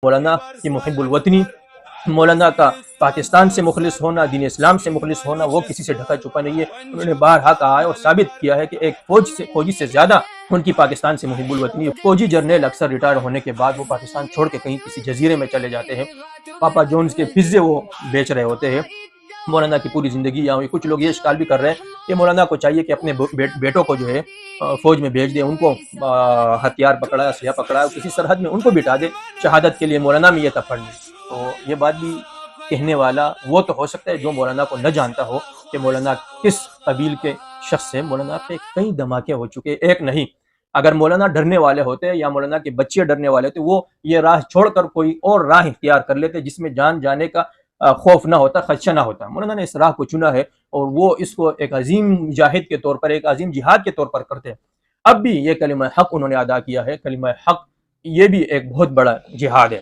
मौलाना की मुहिब्बुल वतनी, मौलाना का पाकिस्तान से मुखलिस होना, दीन इस्लाम से मुखलिस होना, वो किसी से ढका छुपा नहीं है। उन्होंने बारहा कहा है और साबित किया है कि एक फौजी से ज़्यादा उनकी पाकिस्तान से मुहिब्बुल वतनी है। फौजी जर्नल अक्सर रिटायर होने के बाद वो पाकिस्तान छोड़ के कहीं किसी जजीरे में चले जाते हैं। पापा जॉन्स के पिज़्ज़े वो बेच रहे होते हैं। मौलाना की पूरी ज़िंदगी यहाँ हुई। कुछ लोग ये इश्काल भी कर रहे हैं कि मौलाना को चाहिए कि अपने बेटों को जो है फ़ौज में भेज दे, उनको हथियार पकड़ा, असलहा पकड़ा, किसी सरहद में उनको बिठा दे, शहादत के लिए मौलाना में ये तब पढ़ लें। तो ये बात भी कहने वाला वो तो हो सकता है जो मौलाना को न जानता हो कि मौलाना किस कबील के शख्स है। मौलाना पे कई धमाके हो चुके, एक नहीं। अगर मौलाना डरने वाले होते या मौलाना के बच्चे डरने वाले होते, वो ये राह छोड़कर कोई और राह इख्तियार कर लेते जिसमें जान जाने का खौफ ना होता, खदशा ना होता। मौलाना ने इस राह को चुना है और वो इसको एक अजीम मुजाहिद के तौर पर, एक अजीम जिहाद के तौर पर करते हैं। अब भी ये कलिमा हक उन्होंने अदा किया है। कलिमा हक ये भी एक बहुत बड़ा जिहाद है।